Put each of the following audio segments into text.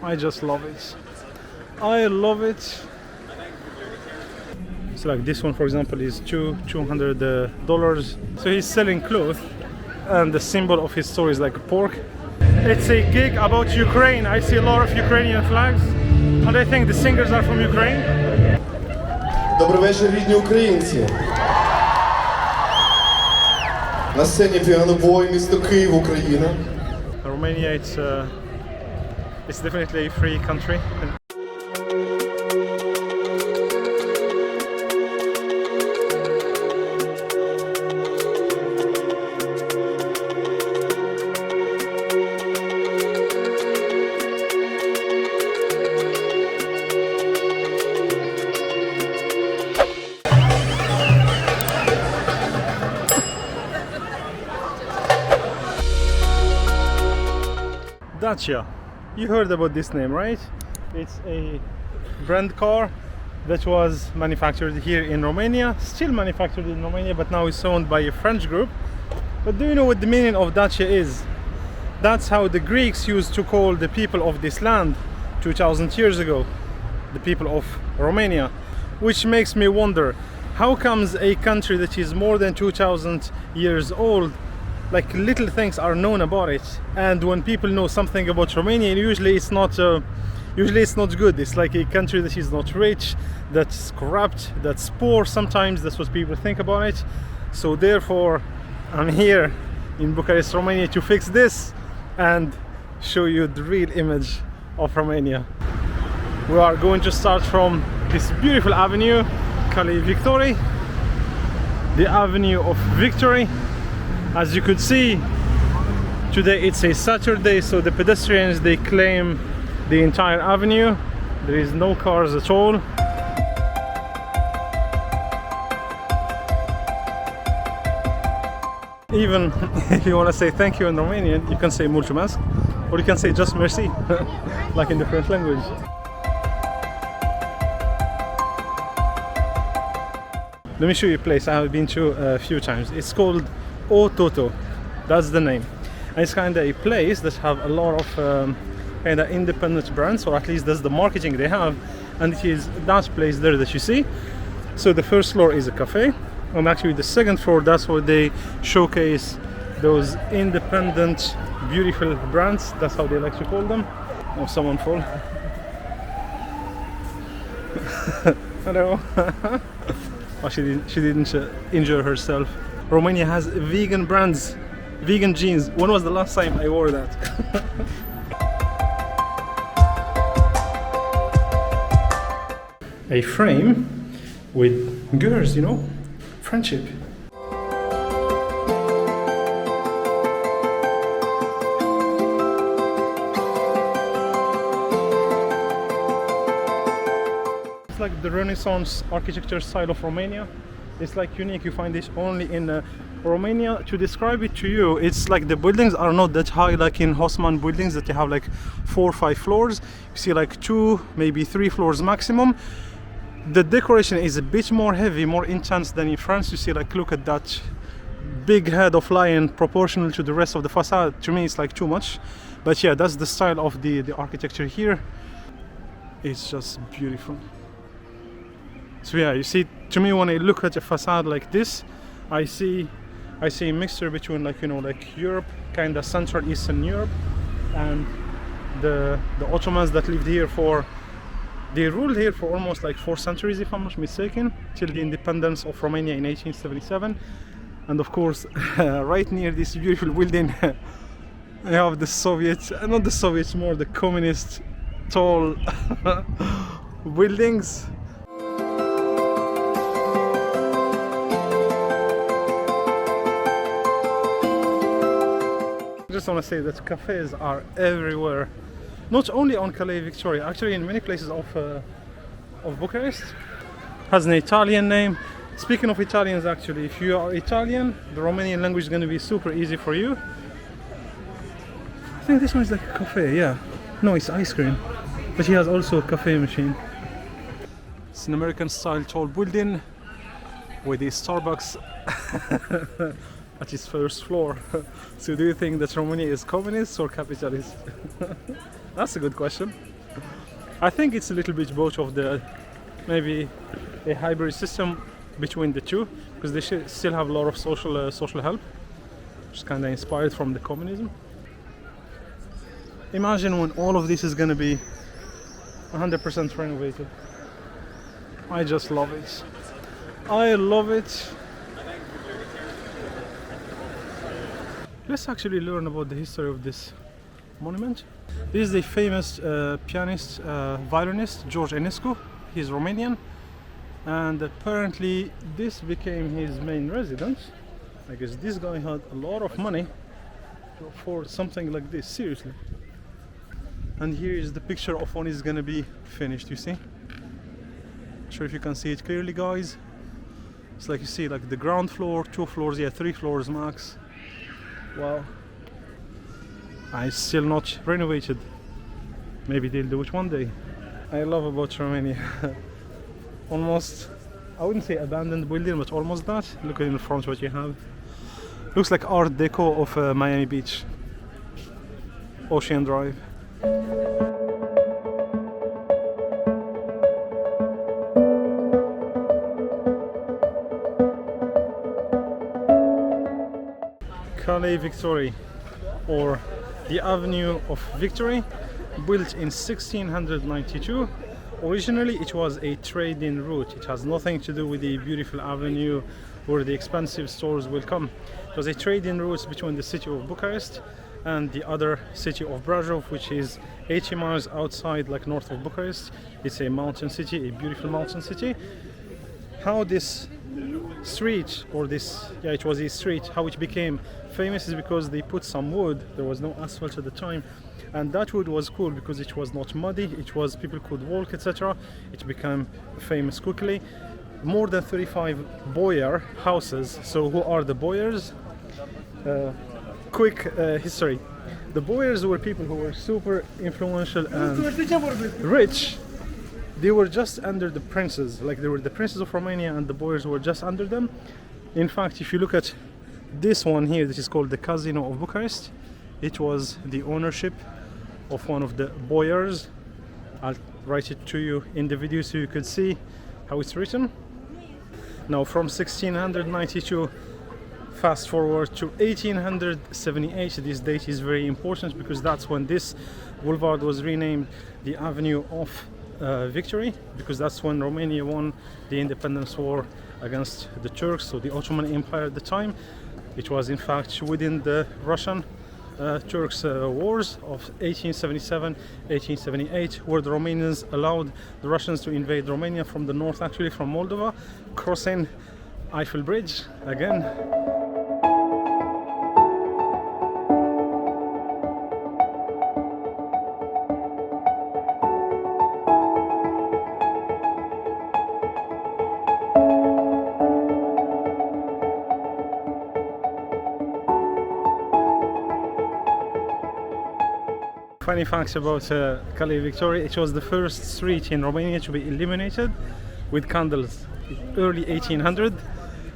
I just love it. I love it. So like this one, for example, is $200. So he's selling clothes, and the symbol of his store is like a pork. It's a gig about Ukraine. I see a lot of Ukrainian flags, and I think the singers are from Ukraine. Добрий вечір, рідні українці. На сцені піанобой, місто Київ, Україна. Romania, it's definitely a free country. Dacia. You heard about this name, right? It's a brand car that was manufactured here in Romania, still manufactured in Romania, but now it's owned by a French group. But do you know what the meaning of Dacia is? That's how the Greeks used to call the people of this land 2000 years ago, the people of Romania. Which makes me wonder, how comes a country that is more than 2000 years old, like little things are known about it, and when people know something about Romania, usually it's not good. It's like a country that is not rich, that's corrupt, that's poor. Sometimes that's what people think about it. So therefore I'm here in Bucharest, Romania, to fix this and show you the real image of Romania. We are going to start from this beautiful avenue, Calea Victoriei, the Avenue of Victory. As you could see, today it's a Saturday, so the pedestrians, they claim the entire avenue. There is no cars at all. Even if you want to say thank you in Romanian, you can say mulțumesc, or you can say just merci, like in the French language. Let me show you a place I have been to a few times. It's called Ottoman. That's the name. And it's kind of a place that have a lot of kind of independent brands, or at least that's the marketing they have. And it is that place there that you see. So the first floor is a cafe, and actually the second floor, that's where they showcase those independent, beautiful brands. That's how they like to call them. Oh, someone fall. Hello. Oh, she didn't injure herself. Romania has vegan brands, vegan jeans. When was the last time I wore that? A frame with girls, you know, friendship. It's like the Renaissance architecture style of Romania. It's like unique. You find this only in Romania. To describe it to you, it's like the buildings are not that high like in Ottoman buildings that you have like 4 or 5 floors. You see like 2, maybe 3 floors maximum. The decoration is a bit more heavy, more intense than in France. You see, like, look at that big head of lion proportional to the rest of the facade. To me it's like too much, but yeah, that's the style of the architecture here. It's just beautiful. So yeah, you see, to me, when I look at a facade like this, I see a mixture between, like, you know, like Europe, kind of Central Eastern Europe, and the Ottomans that lived here they ruled here for almost like 4 centuries, if I'm not mistaken, till the independence of Romania in 1877. And of course, right near this beautiful building, I have the Soviets, not the Soviets, more the communist tall buildings. I just want to say that cafes are everywhere, not only on Calea Victoriei, actually in many places of Bucharest. Has an Italian name. Speaking of Italians, actually, if you are Italian, the Romanian language is going to be super easy for you. I think this one is like a cafe, yeah. No, it's ice cream, but he has also a cafe machine. It's an American style tall building with a Starbucks at its first floor. So do you think that Romania is communist or capitalist? That's a good question. I think it's a little bit both of the, maybe a hybrid system between the two, because they still have a lot of social help, which is kind of inspired from the communism. Imagine when all of this is going to be 100% renovated. I just love it. I love it. Let's actually learn about the history of this monument. This is the famous pianist, violinist George Enescu. He's Romanian, and apparently this became his main residence. I guess this guy had a lot of money to afford something like this, seriously. And here is the picture of when it's gonna be finished, you see? Not sure if you can see it clearly, guys. It's like you see like the ground floor, 2 floors, yeah, 3 floors max. Wow. It's still not renovated. Maybe they'll do it one day. I love about Romania. Almost, I wouldn't say abandoned building, but almost that. Look in the front what you have. Looks like Art Deco of Miami Beach. Ocean Drive. Calea Victoriei, or the Avenue of Victory, built in 1692. Originally it was a trading route. It has nothing to do with the beautiful avenue where the expensive stores will come. It was a trading route between the city of Bucharest and the other city of Brașov, which is 80 miles outside, like north of Bucharest. It's a mountain city, a beautiful mountain city. How this street, or this, yeah, it was a street, how it became famous is because they put some wood. There was no asphalt at the time, and that wood was cool because it was not muddy, it was, people could walk, etc. It became famous quickly. More than 35 boyar houses. So who are the boyars? Quick history. The boyars were people who were super influential and rich. They were just under the princes, like they were the princes of Romania, and the boyars were just under them. In fact, if you look at this one here, this is called the Casino of Bucharest. It was the ownership of one of the boyars. I'll write it to you in the video so you could see how it's written. Now from 1692 fast forward to 1878, this date is very important because that's when this boulevard was renamed the Avenue of Victory, because that's when Romania won the independence war against the Turks, so the Ottoman Empire at the time. It was in fact within the Russian Turks wars of 1877-1878, where the Romanians allowed the Russians to invade Romania from the north, actually from Moldova, crossing Eiffel Bridge again. Funny facts about Calea Victoriei: it was the first street in Romania to be illuminated with candles, early 1800.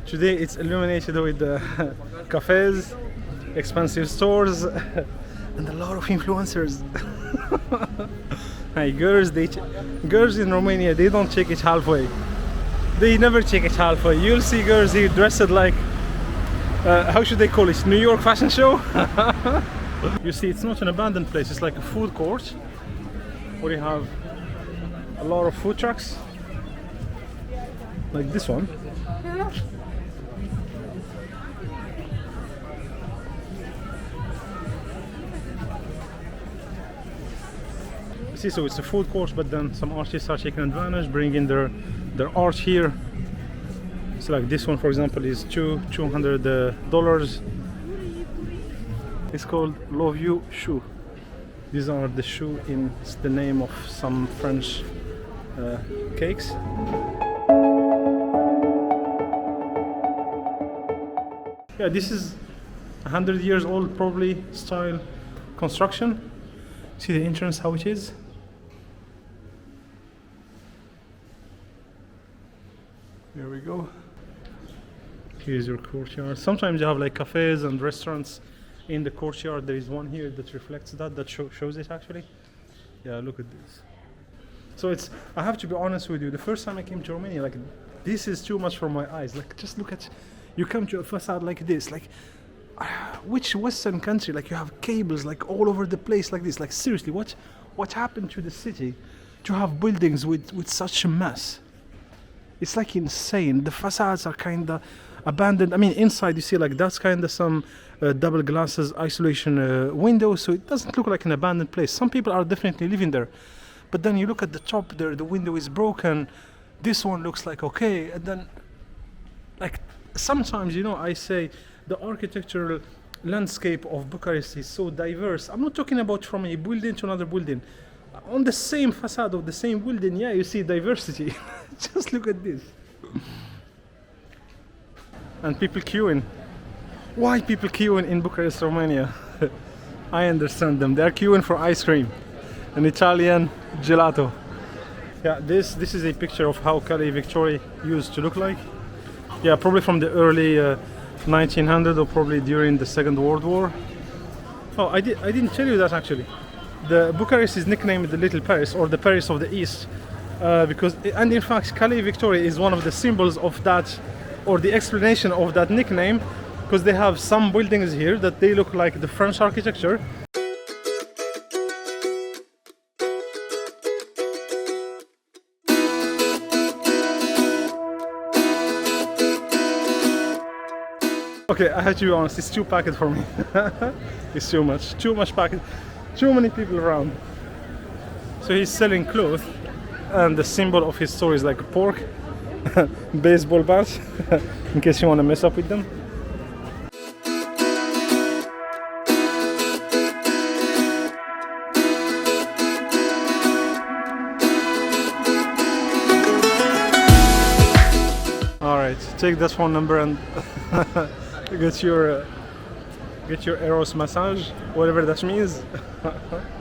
Today it's illuminated with cafés, expensive stores, and a lot of influencers. Hey, girls in Romania, they don't take it halfway. They never take it halfway. You'll see girls here dressed like, how should they call it, New York fashion show? You see, it's not an abandoned place, it's like a food court where you have a lot of food trucks, like this one. See, so it's a food court, but then some artists are taking advantage, bringing their art here. It's like this one, for example, is $200. It's called Love You Shoe. These are the shoe in the name of some French cakes. Yeah, this is 100 years old, probably, style construction. See the entrance, how it is? There we go. Here's your courtyard. Sometimes you have like cafes and restaurants in the courtyard. There is one here that reflects that, shows it actually. Yeah, look at this. So it's, I have to be honest with you, the first time I came to Romania, like, this is too much for my eyes. Like, just look at, you come to a facade like this, like, which Western country, like, you have cables, like, all over the place like this. Like, seriously, what happened to the city to have buildings with such a mess? It's like insane. The facades are kind of abandoned. I mean, inside you see, like, that's kind of some double glasses isolation windows, so it doesn't look like an abandoned place. Some people are definitely living there. But then you look at the top there, the window is broken. This one looks like okay. And then, like, sometimes, you know, I say the architectural landscape of Bucharest is so diverse. I'm not talking about from a building to another building. On the same facade of the same building, yeah, you see diversity. Just look at this. And people queuing. Why people queuing in Bucharest, Romania? I understand them. They're queuing for ice cream. An Italian gelato. Yeah, this is a picture of how Calea Victoriei used to look like. Yeah, probably from the early 1900s or probably during the Second World War. Oh, I didn't tell you that actually. The Bucharest is nicknamed the Little Paris or the Paris of the East because, and in fact, Calea Victoriei is one of the symbols of that, or the explanation of that nickname, because they have some buildings here that they look like the French architecture. Okay, I have to be honest, it's too packed for me. It's too much packed, too many people around. So he's selling clothes, and the symbol of his store is like a pork, baseball bats, in case you want to mess up with them. Alright, take that phone number and get your Eros massage, whatever that means.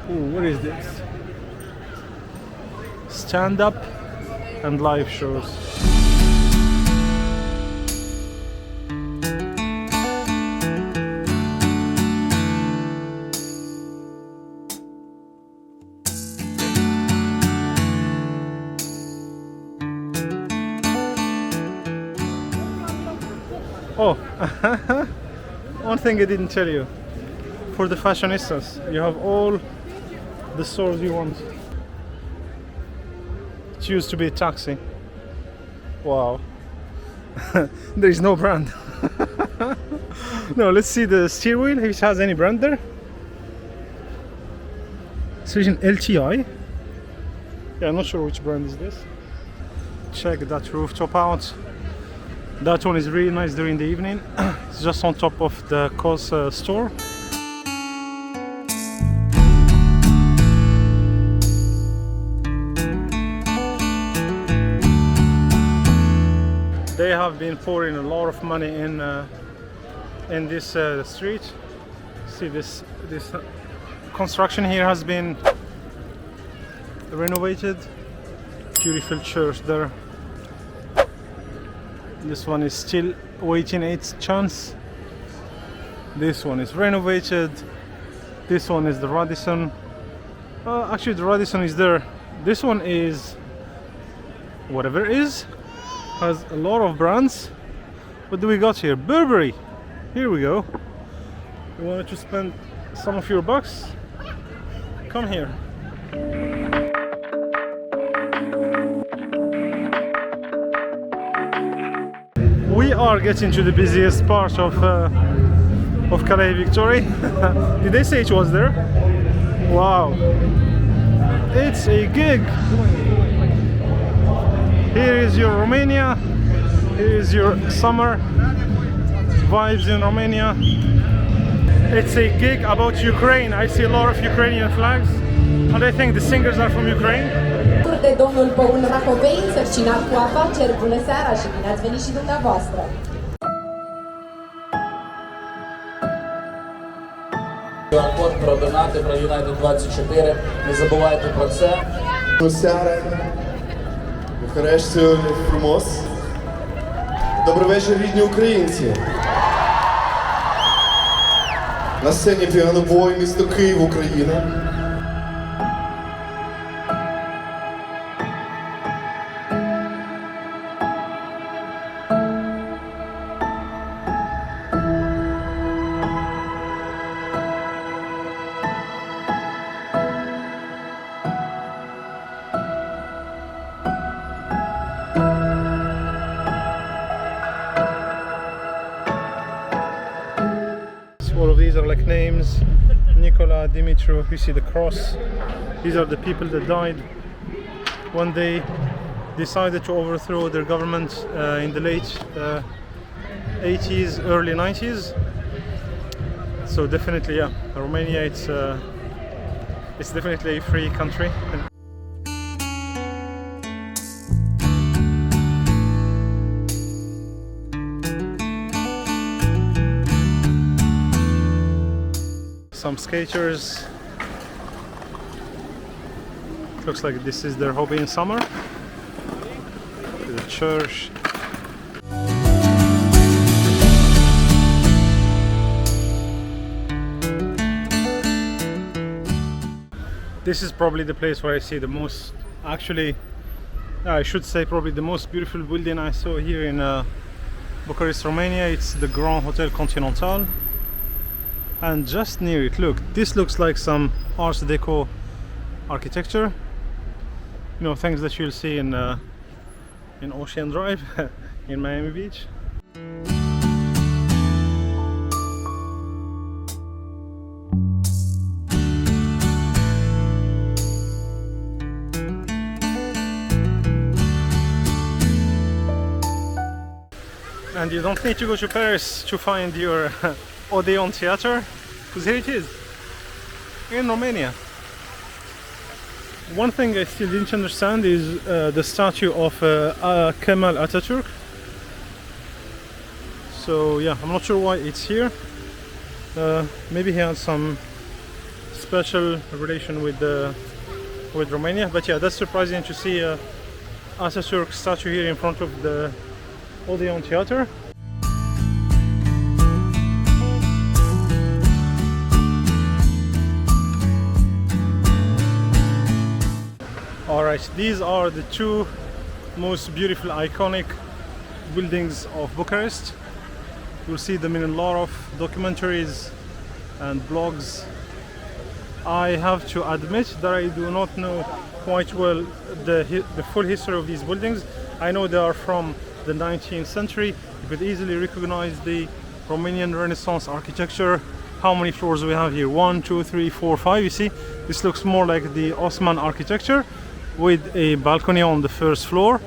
Ooh, what is this? Stand up and live shows. Oh, one thing I didn't tell you. For the fashionistas, you have all the stores you want. It used to be a taxi. Wow. There is no brand. No, let's see the steer wheel, if it has any brand there. It's written LTI. Yeah, I'm not sure which brand is this. Check that rooftop out. That one is really nice during the evening. It's just on top of the COS store. They have been pouring a lot of money in this street. See, this construction here has been renovated. Beautiful church there. This one is still waiting its chance. This one is renovated. This one is the Radisson. Actually, the Radisson is there. This one is whatever it is. Has a lot of brands. What do we got here? Burberry. Here we go. You wanted to spend some of your bucks? Come here. We are getting to the busiest part of Calea Victoriei. Did they say it was there? Wow. It's a gig. Here is your Romania. Here is your summer vibes in Romania. It's a gig about Ukraine. I see a lot of Ukrainian flags, and I think the singers are from Ukraine. De domnul Paul Racovei, însărcinat cu afaceri. Bună seara și bine ați venit și dumneavoastră! QR-код про донати, про United 24. Не забувайте про це. Bună seara! Bucharest сьогодні frumos. Добрий вечір, рідні українці! На сцені піанобой, місто Київ, Україна. names: Nicola, Dimitru. You see the cross. These are the people that died when they decided to overthrow their government in the late 80s, early 90s. So definitely, yeah, Romania, it's definitely a free country. Some skaters. Looks like this is their hobby in summer. The church. This is probably the place where I see the most, actually, I should say probably the most beautiful building I saw here in Bucharest, Romania. It's the Grand Hotel Continental. And just near it, look, this looks like some Art Deco architecture. You know, things that you'll see in Ocean Drive in Miami Beach. And you don't need to go to Paris to find your Odeon Theater, because here it is, in Romania. One thing I still didn't understand is the statue of Kemal Atatürk. So yeah, I'm not sure why it's here. Maybe he had some special relation with Romania, but yeah, that's surprising to see Atatürk statue here in front of the Odeon Theater. Alright, these are the two most beautiful, iconic buildings of Bucharest. You'll see them in a lot of documentaries and blogs. I have to admit that I do not know quite well the full history of these buildings. I know they are from the 19th century. You could easily recognize the Romanian Renaissance architecture. How many floors do we have here? 1, 2, 3, 4, 5. You see, this looks more like the Ottoman architecture with a balcony on the first floor.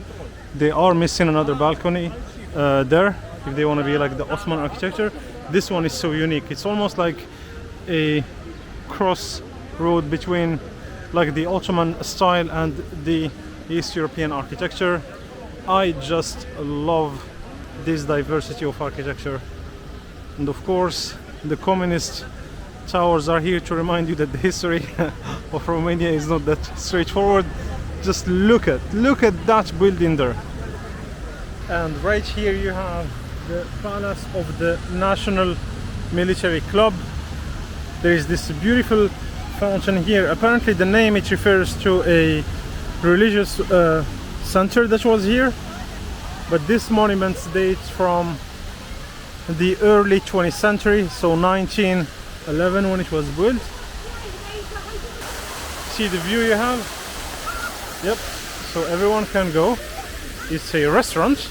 They are missing another balcony there if they want to be like the Ottoman architecture. This one is so unique. It's almost like a crossroad between like the Ottoman style and the East European architecture. I just love this diversity of architecture. And of course, the communist towers are here to remind you that the history of Romania is not that straightforward. Just look at that building there. And right here you have the palace of the National Military Club. There is this beautiful fountain here. Apparently the name, it refers to a religious center that was here, but this monument dates from the early 20th century, so 1911 when it was built. See the view you have? Yep, so everyone can go. It's a restaurant,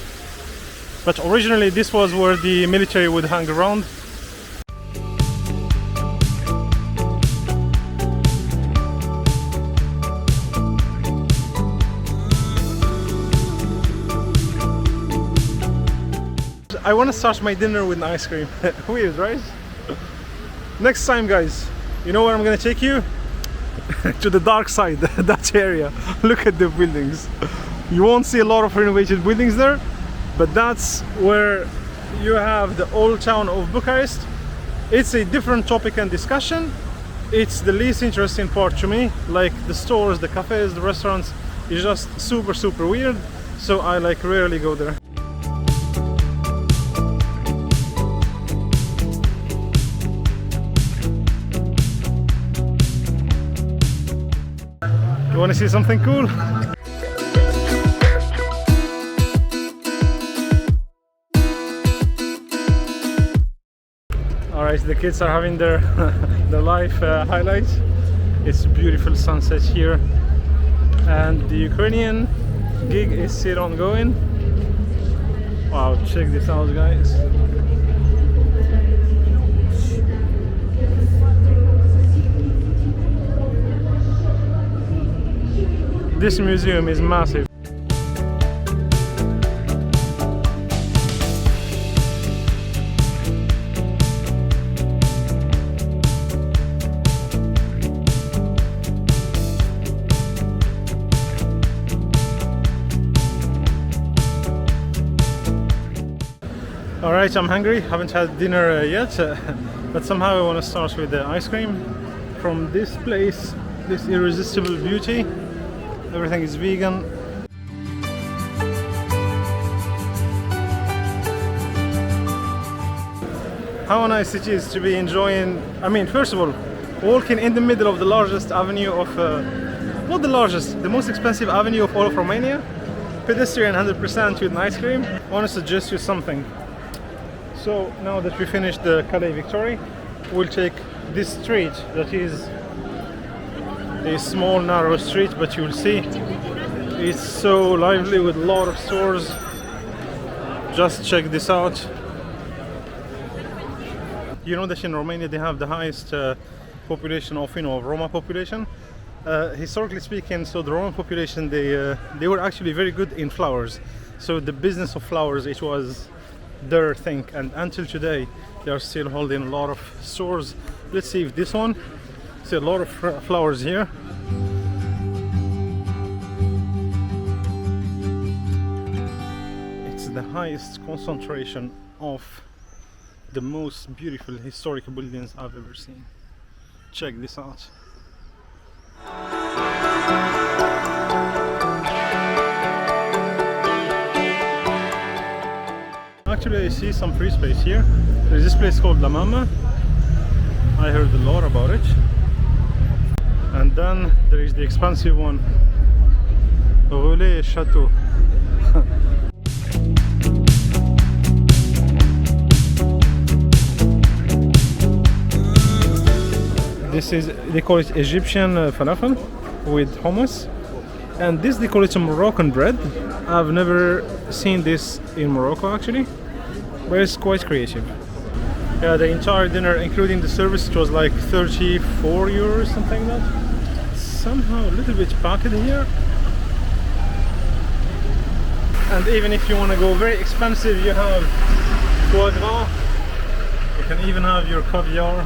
but originally this was where the military would hang around. I want to start my dinner with an ice cream. Weird, right? Next time, guys, you know where I'm gonna take you? To the dark side, that area. Look at the buildings. You won't see a lot of renovated buildings there, but that's where you have the old town of Bucharest. It's a different topic and discussion. It's the least interesting part to me. Like the stores, the cafes, the restaurants, it's just super weird. So I like rarely go there. You want to see something cool? Alright, the kids are having their life highlights. It's a beautiful sunset here, and the Ukrainian gig is still ongoing. Wow, check this out, guys. This museum is massive. Alright, I'm hungry, haven't had dinner yet, but somehow I want to start with the ice cream from this place, this irresistible beauty. Everything is vegan. How nice it is to be enjoying, I mean, first of all, walking in the middle of the largest avenue of, not the largest, the most expensive avenue of all of Romania. Pedestrian 100% with an ice cream. I want to suggest you something. So now that we finished the Calea Victoriei, we'll take this street that is a small narrow street, but you'll see it's so lively with a lot of stores. Just check this out. You know that in Romania they have the highest population of, Roma population. Historically speaking, so the Roman population, they were actually very good in flowers. So the business of flowers, it was their thing, and until today they are still holding a lot of stores. Let's see if this one, see a lot of flowers here. It's the highest concentration of the most beautiful historic buildings I've ever seen. Check this out. Actually, I see some free space here. There's this place called La Mama. I heard a lot about it. And then there is the expensive one, Relais Chateau. This is, they call it Egyptian falafel with hummus. And this they call it a Moroccan bread. I've never seen this in Morocco actually, but it's quite creative. Yeah, the entire dinner, including the service, it was like 34 euros, something like that. Somehow a little bit packed here. And even if you want to go very expensive, you have foie gras. You can even have your caviar.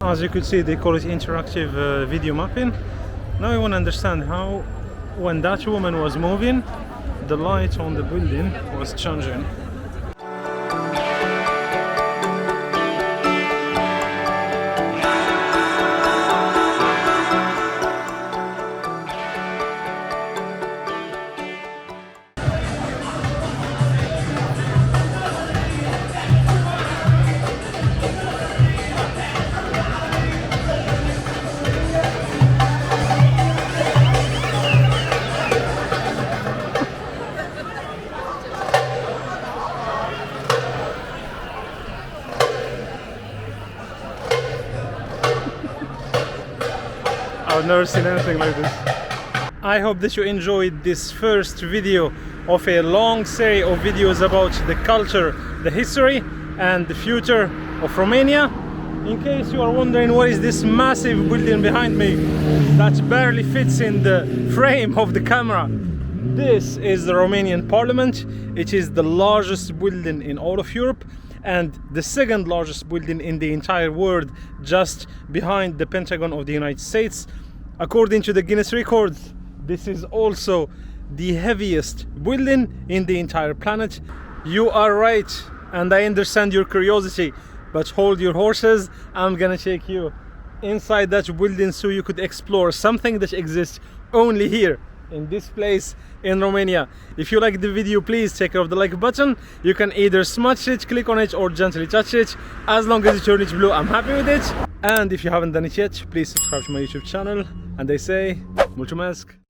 As you could see, they call it interactive video mapping. Now I want to understand how, when that woman was moving, the light on the building was changing. I've never seen anything like this. I hope that you enjoyed this first video of a long series of videos about the culture, the history and the future of Romania. In case you are wondering what is this massive building behind me that barely fits in the frame of the camera, this is the Romanian Parliament. It is the largest building in all of Europe and the second largest building in the entire world, just behind the Pentagon of the United States. According to the Guinness records, this is also the heaviest building in the entire planet. You are right, and I understand your curiosity, but hold your horses. I'm gonna take you inside that building so you could explore something that exists only here in this place in Romania. If you like the video, please take care of the like button. You can either smash it, click on it, or gently touch it. As long as you turn it blue, I'm happy with it. And if you haven't done it yet, please subscribe to my YouTube channel. And I say, mulțumesc!